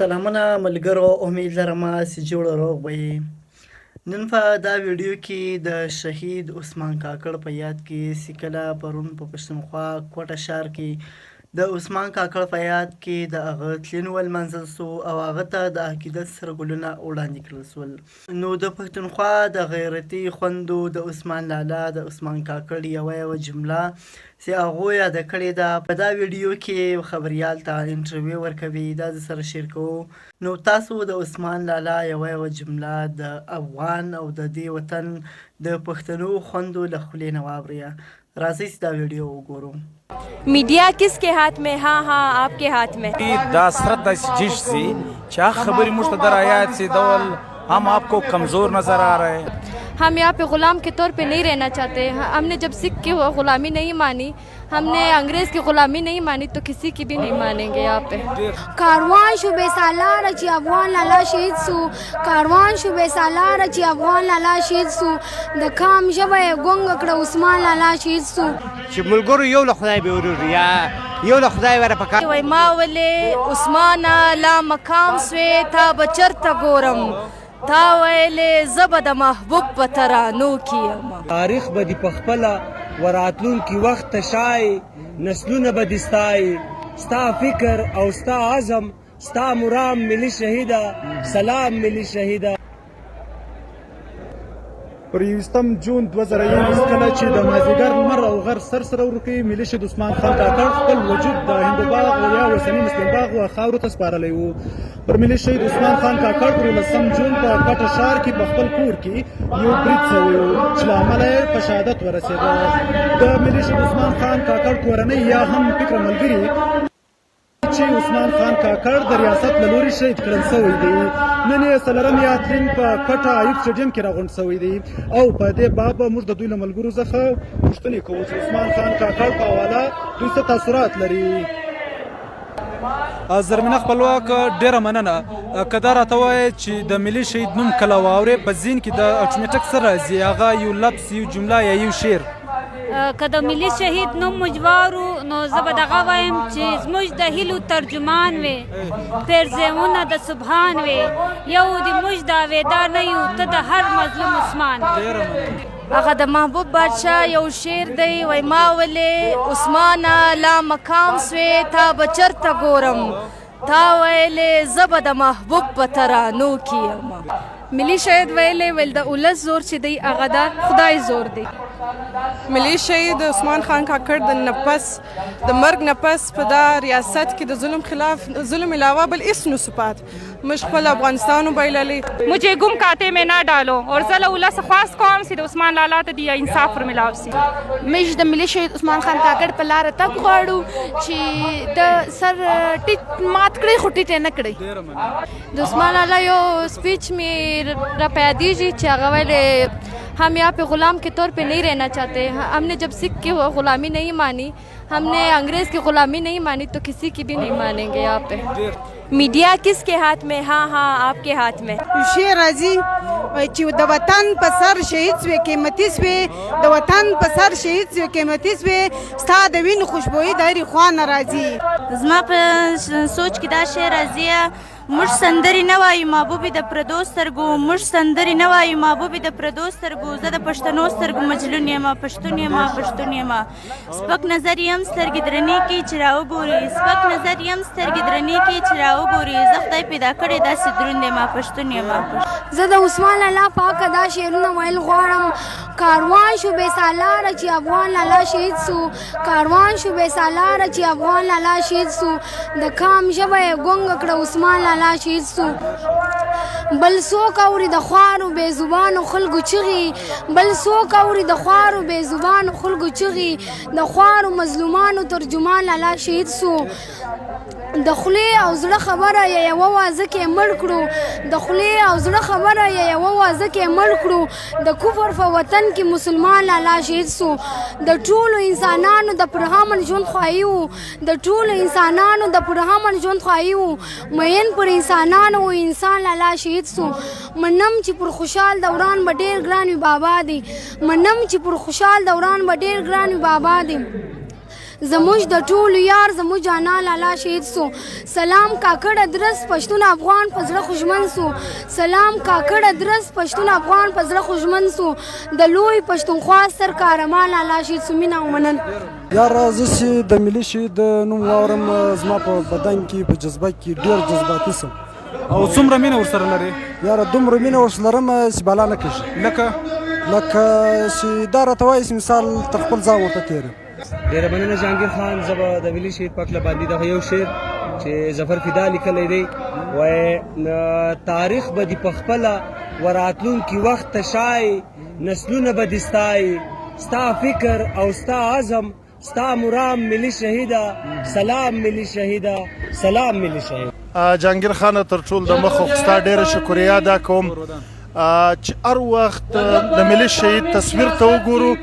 سلامونه ملګرو، امید لرم چې جوړ روغ به یې. نن په دا ویډیو کې د شهید عثمان کاکړ په یاد کې چې کله پرون په پښتونخوا کوټه ښار کې د عثمان کاکړ په یاد کې د هغه تلین ولمانځل سو او هغه ته د عقیدت سره ګلونه وړاندې کړل سول. نو د پښتونخوا د غیرتي خویندو د عثمان لالا د عثمان کاکړ یوه جمله چې هغوی یاده کړې ده په دا ویډیو کې خبریال ته انټرویو ورکوي، دا د سره شیر کوو. نو تاسو د عثمان لالا یوه جمله د افغان او د دې وطن د پښتنو خویندو له خولې نه واورئ. راځئ چې دا ویډیو وګورو. मीडिया किसके हाथ में؟ हाँ हाँ आपके हाथ में. दासरत जिश सी क्या खबरी मुश्तदर आयात से दौल हम आपको कमज़ोर नज़र आ रहे हैं. हम यहाँ पे ग़ुलाम के तौर पे नहीं रहना चाहते. हमने जब सिख की ग़ुलामी नहीं मानी, हमने अंग्रेज़ की ग़ुलामी नहीं मानी, तो किसी की भी नहीं मानेंगे यहाँ पे. कारवान शुबे सालार ची अफगान लाला शहीद सु, कारवान शुबे सालार ची अफगान लाला शहीद सु, द काम शबे गोंग कड़ा उस्मान लाला शहीद सु. چې ملګرو یو له خدای به ورور یا یو له خدای وره پکار وای ما ولې عثمان لا مقام سوی تا بچرته ګورم، تا ویلې زبه د محبوب په ترانو کې. تاریخ به دې په خپله وراتلونکي وخت ته شای، نسلونه به دې ستایي. ستا فکر او ستا عزم، ستا مرام ملي شهیده، سلام ملي شهیده. پر 21 جون 2021 کله چې د مازدیګر لمر او غر سر سره ورکوي، ملي شهید عثمان خان کاکړ خپل وجود د هندوباغ او یا اوسني مسلم باغ و خاورو ته سپارلی و. پر ملي شهید عثمان خان کاکړ پر 19 جون په کوټه ښار کې په خپل کور کې یو برید سوی و چې له امله یې په شهادت ورسېده. د ملي شهید عثمان خان کاکړ کورنۍ یا هم فکر ملګري چې عثمان خان کاکړ د ریاست له لوري شهید کړل سوی دی، نن یې څلورم یادرین په کوټه ایوب سټیډیم کې راغونډ سوی دی. او په دې باب موږ د دوی له ملګرو څخه پوښتنې کوو چې عثمان خان کاکړ په حواله دوی څه تاثرات لري. زرمینه خپلواک ډیره مننه. که دا راته وایې چې د ملي شهید نوم کله واورې په ذهن کې د اټومیټک څه راځي؟ هغه یو لفظ، یو جمله یا یو شعر؟ که د ملي شهید نوم مجوارو نو زه به دغه وایم چې زموږ د هیلو ترجمان وې، پیرزیونه د سبحان وې، یو د موږ داویدار نه یو ته د هر مظلوم عثمان. هغه د محبوب بادشاه یو شعر دی، وای ما ولې عثمان لا مقام سوی تا بچرته ګورم، تا ویلې زبه د محبوب په ترانو کې. ملي شهید ویلې ویل د ولس زور چې دی هغه د خدای زور دی. ملي شهید عثمان خان کاکړ د نفس د مرګ نفس په دا ریاست کې د ظلم خلاف ظلم علاوه بل هیڅ نه سپات. مش خپل افغانستان وبایللی. मुझे गुम खाते में ना डालो और ज़ला उल्ला से ख्वास कौम सी عثمان لالا ته دی انصاف پر ملاو سي. مش د ملي شهید عثمان خان کاکړ په لار تک غواړو چې د سر ټیټ مات کړی خو ټیټ نه کړی. د عثمان لالا یو سپیچ می را پیادیږي چې هغه ویلې हम यहाँ पे ग़ुलाम के तौर पे नहीं रहना चाहते. हमने जब सिख की ग़ुलामी नहीं मानी, हमने अंग्रेज़ की ग़ुलामी नहीं मानी, तो किसी की भी नहीं मानेंगे यहाँ पे. मीडिया किसके हाथ में? हाँ हाँ आपके हाथ में. شعر راځي چې د وطن په سر شهید سوی قیمتي سوی، د وطن په سر شهید سوی قیمتي سوی، ستا د وینو خوشبویي د هرې خوا نه راځي. زما په سوچ کې دا شعر راځي، موږ سندرې نه وایو محبوبې د پردو سترګو، موږ سندرې نه وایو محبوبې د پردو سترګو، زه د پښتنو سترګو مجنون یم، پښتون یم پښتون یم. سپک نظر یم سترګې درنې کې چې راوګوري، سپک نظر یم سترګې درنې کې چې راوګوري، زه خدای پیدا کړی داسې دروند یم پښتون یم. زه د عثمان لالا پاکه دا شعرونه ویل غواړم. کاروان شوبې سالاره چې افغان لالا شهید سو، کاروان شوبې سالاره چې افغان لالا شهید سو، د کام ژبه یې ګونګه کړه عثمان لالا شهید سو. بل څوک اوري د خوارو بې زبانو خلکو چغې، بل څوک اوري د خوارو بې زبانو خلکو چغې، د خوارو مظلومانو ترجمان لالا شهید سو. د خولې او زړه خبره یې یوه وازه کې مړ کړو، د خولې او زړه خبره یې یوه وازه کې مړ کړو، د کفر په وطن کې مسلمان لالا شهید سو. د ټولو انسانانو د پرامن ژوند خواهي وو، د ټولو انسانانو د پرامن ژوند خواهي وو، مین پر انسانانو و انسان لالا شهید سو. منم چې پر خوشحال دوران به ډېر ګران وي بابا دی، منم چې پر خوشحال دوران به ډېر ګران وي بابا دی. زموږ د ټولو یار زموږ جانا لالا شهید سو سلام کاکړ ادرس پښتون افغان په زړه خوشمن سو سلام کاکړ ادرس پښتون افغان په زړه خوشمن سو د لوی پښتونخوا سرکار ما لالا شهید سو مینا ومنن یاره زه چې د ملي شهید نوم واورم زما په بدن کې په جذبه کې ډېر جذباتي سم او څومره مینه ورسره لرې؟ یاره دومره مینه ورسره لرم چې بالا نه کېږي لکه چې دا راته وایي چې مثال تر خپل ځان ورته تېر یم. ډېره مننه جهانګیر خان. زه به د ملي شهید په هکله باندې دغه یو شعر چې ظفر فدا لیکلی دی وایي تاریخ به دې پخپله وراتلونکي وخت ته شایي نسلونه به دې ستایي ستا فکر او ستا عزم ستا مرام ملي شهیده سلام ملي شهیده سلام ملي شهید. جهانګیر خان تر ټولو د مخه ستا ډېره شکریه ادا کوم چې هر وخت د ملي شهید تصویر ته وګورو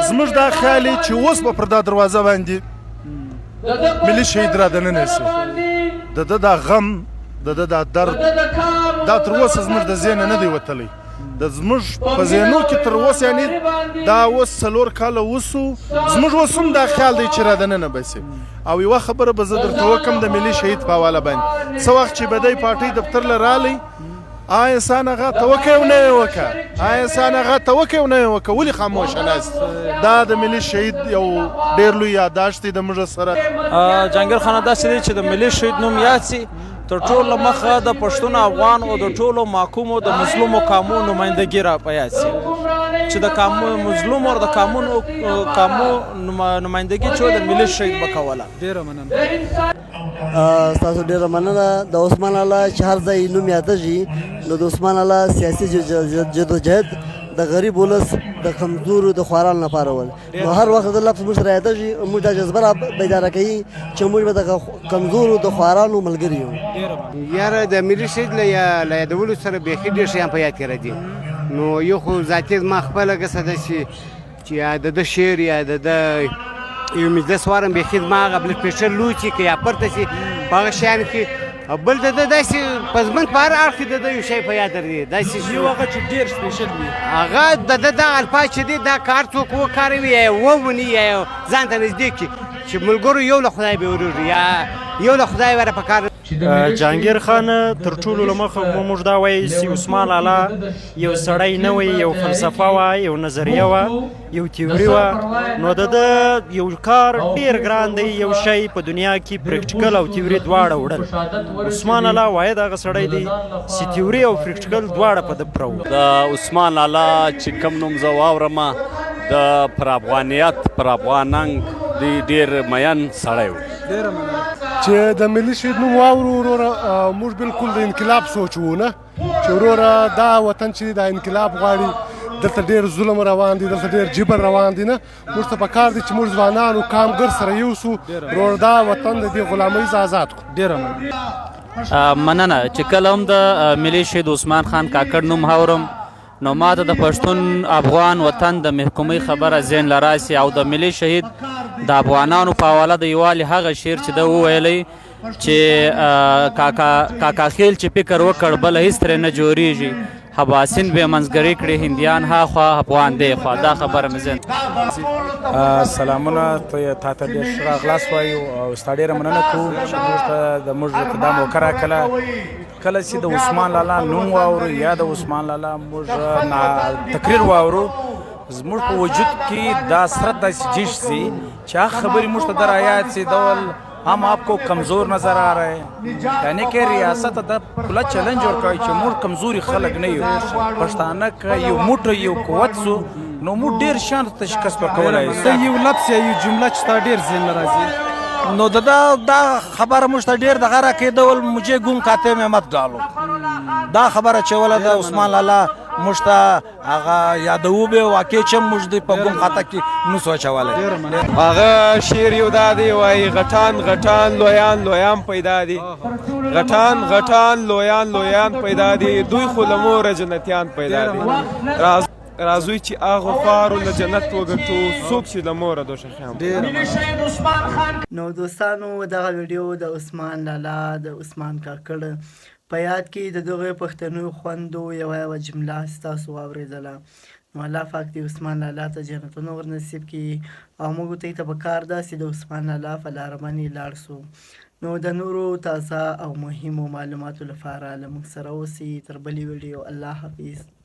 زموږ دا خیال چې اوس به پر دا دروازه باندې ملي شهید را دننه سي د ده دا غم د ده دا درد دا تر اوسه زموږ د ذهنه نه دی وتلی د زموږ په ذهنو کې تر اوسه یعنې دا اوس 4 کاله وسو زموږ اوس هم دا خیال دی چې را دننه به سي او یوه خبره به زه درته وکړم د ملي شهید په حواله باندې څه وخت چې به دی پارټۍ دفتر له رالی آیا انسان هغه ته وکړې او نه یې وکړه آیا انسان هغه ته وکړې او نه یې وکړه ولې خاموشه ناست دا د ملي شهید یو ډېر لوی یاداشت دی د موږ سره. جهانګیر خان داسې دی چې د ملي شهید نوم یاد سي تر ټولو مخه د پښتون افغان او د ټولو محکومو د مظلومو قامو نمایندګي را په یاد سي چې د مظلوم او د قامو نمایندګي چې د ملي شهید به کوله. ډېره مننه. ستاسو ډېره مننه. د عثمان الله چې هر ځای نوم یادېږي نو د عثمان الله سیاسي جدوجهد د غریب ولس د کمزورو د خوارانو لپاره ول نو هر وخت د لفظ موږ سره یادېږي موږ دا جذبه را بیداره کوي چې موږ به د کمزورو د خوارانو ملګري یو. یاره د ملي شهید له یادولو سره بیخي ډېر شیان په یاد کې راځي نو یو خو ذاتي زما خپله ګسه ده چې یا د ده شعر یا د ده یو مجلس وارم بیخي زما هغه بلډ پریشر لوچي که یا پورته شي په هغه شیانو کې بل د ده داسې په ژوند په هر اړخ کې د ده یو شی په یاد راځي داسې یو هغه چې ډېر سپیشل وي هغه د ده دغه الفاظ چې دی دا کار څوک وکاروي یا ووني یا ځان ته نږدې کړي چې ملګرو یو له خدای به وروږي یا یو له خدای وره په کار. جهانګیر خان تر ټولو له مخه موږ دا وایي چې عثمان لالا یو سړی نه وی یو فلسفه وه یو نظریه وه یو تیوري وه نو د ده یو کار ډېر ګران دی یو شی په دنیا کې پریکټیکل او تیوري دواړه وړل. عثمان لالا واحد هغه سړی دی چې تیوري او پریکټیکل دواړه په ده پوره وو. د عثمان لالا چې کوم نوم زه واورم د پر افغانیت پر افغاننګ دی ډېر مین سړی و. چې د ملي شهید نوم واورو وروره موږ بالکل د انقلاب سوچ وو نه چې وروره دا وطن چې دا انقلاب غواړي دلته ډېر ظلم روان دی دلته ډېر جبر روان دی نه موږ ته پکار دی چې موږ ځوانانو کامګر سره یوسو وروره دا وطن د دې غلامۍ څخه آزاد کړو. ډېره مننه. چې کله هم د ملي شهید عثمان خان کاکړ نوم اورم نو ما ته د پښتون افغان وطن د محکومۍ خبره ذهن له راسي او د ملي شهید د افغانانو په حواله د یووالي هغه شعر چې ده وویلی چې کاکا خیل چې فکر وکړ بله هېڅ ترې نه جوړېږي حباسین به منځګري کړي هندیان هاخوا افغان دی خوا دا خبره مې ذهن. سلامونه تا ته ډېر ښه راغلاست وایو او ستا ډېره مننه کوو چې موږ ته د موږ دا موقع راکړه کله چې د عثمان لالا نوم واورو یا د عثمان لالا موږ تقریر واورو زموږ په وجود کې دا حسرت داسې جیش سي چې هغه خبرې موږ ته در آیات سي ډول हम आपको कमज़ोर नज़र आ रहे हैं यानी कि रियासत दा खुला चैलेंज और का कि मूड कमज़ोरी खलक नहीं हो पछताना का यो मुठ यो कुवत सो नो मुठ ډیر شان تشخیص ورکولای دا یو لفظ یا یو جمله چې تا ډیر ذهن راځي نو دا خبره مشته ډیر دغه راکېدل مجھے گم کاته میں مت ډالو دا خبره چې ولدا عثمان لالا مشته هغه یادو به واقع چې مجد په گم خاطه کې نو سوچواله هغه شعر یو دادی وای غټان غټان لویان پیدا دي غټان غټان لویان پیدا دي دوی خو لمور جنتیان پیدا دي راځوي چې هغه خوارو له جنت وګټو څوک چې د موره دوشه خام. نو دوستانو دغه ویډیو د عثمان لالا د عثمان کاکړ په یاد کې د دغه پښتنو خوندو یوه جمله ستاسو واورېدله نو الله پاک دې عثمان لالا ته جنتونه ور نصیب کړي او موږ ته پکار ده چې د عثمان لالا په لاره باندې لاړ شو. نو د نورو تازه او مهمو معلوماتو لپاره له موږ سره اوسئ. تر بلې ویډیو الله حافظ.